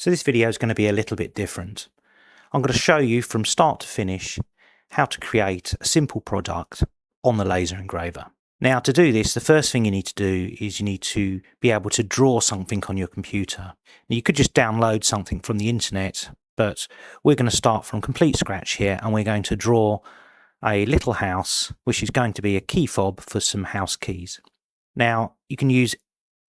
So this video is going to be a little bit different. I'm going to show you from start to finish how to create a simple product on the laser engraver. Now to do this, the first thing you need to do is you need to be able to draw something on your computer. Now, you could just download something from the internet, but we're going to start from complete scratch here, and we're going to draw a little house which is going to be a key fob for some house keys. Now you can use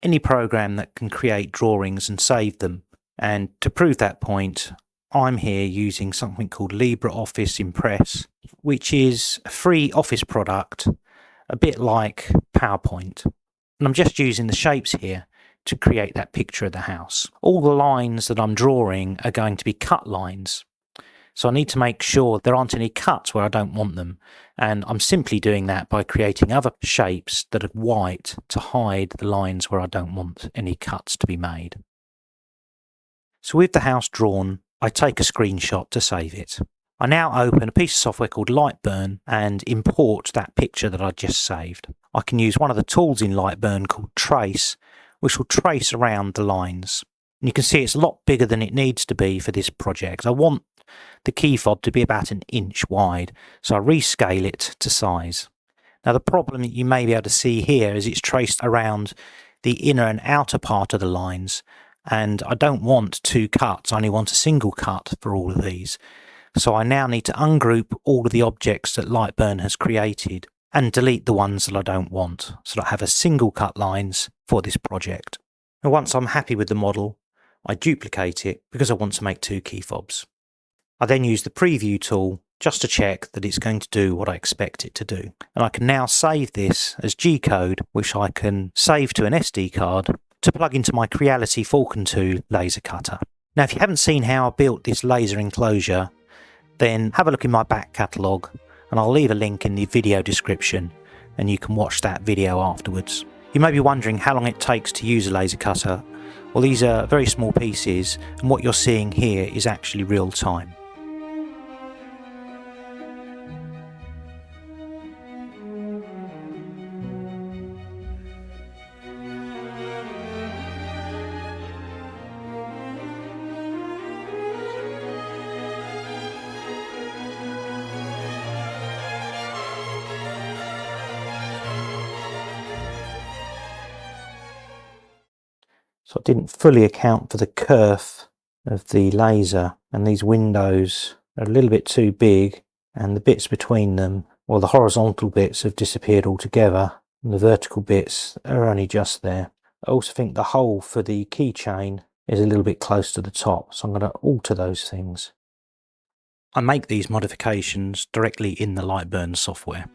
any program that can create drawings and save them. And to prove that point, I'm here using something called LibreOffice Impress, which is a free office product, a bit like PowerPoint. And I'm just using the shapes here to create that picture of the house. All the lines that I'm drawing are going to be cut lines. So I need to make sure there aren't any cuts where I don't want them. And I'm simply doing that by creating other shapes that are white to hide the lines where I don't want any cuts to be made. So with the house drawn, I take a screenshot to save it. I now open a piece of software called LightBurn and import that picture that I just saved. I can use one of the tools in LightBurn called Trace, which will trace around the lines. And you can see it's a lot bigger than it needs to be for this project. I want the key fob to be about 1 inch wide, so I rescale it to size. Now the problem that you may be able to see here is it's traced around the inner and outer part of the lines, and I don't want 2 cuts, I only want a single cut for all of these. So I now need to ungroup all of the objects that LightBurn has created and delete the ones that I don't want, so that I have a single cut lines for this project. Now once I'm happy with the model, I duplicate it because I want to make 2 key fobs. I then use the preview tool just to check that it's going to do what I expect it to do. And I can now save this as G-code, which I can save to an SD card to plug into my Creality Falcon 2 laser cutter. Now if you haven't seen how I built this laser enclosure, then have a look in my back catalogue and I'll leave a link in the video description and you can watch that video afterwards. You may be wondering how long it takes to use a laser cutter. Well, these are very small pieces and what you're seeing here is actually real time. So I didn't fully account for the kerf of the laser, and these windows are a little bit too big, and the bits between them, well, the horizontal bits have disappeared altogether and the vertical bits are only just there. I also think the hole for the keychain is a little bit close to the top, so I'm going to alter those things. I make these modifications directly in the LightBurn software.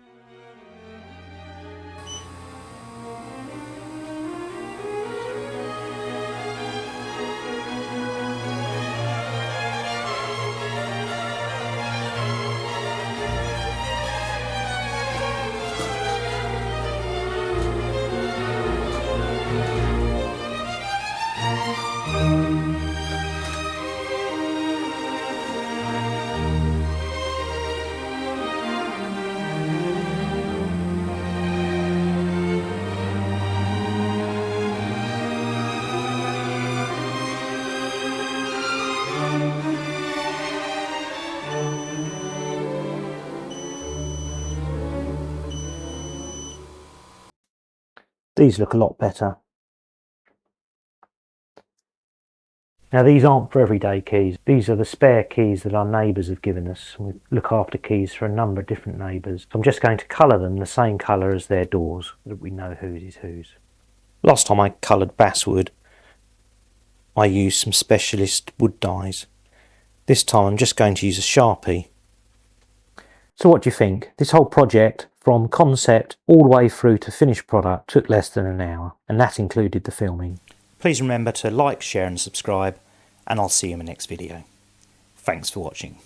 These look a lot better. Now these aren't for everyday keys. These are the spare keys that our neighbours have given us. We look after keys for a number of different neighbours. So I'm just going to colour them the same colour as their doors, so that we know whose is whose. Last time I coloured basswood, I used some specialist wood dyes. This time I'm just going to use a Sharpie. So what do you think? This whole project, from concept all the way through to finished product, took less than an hour, and that included the filming. Please remember to like, share and subscribe, and I'll see you in the next video. Thanks for watching.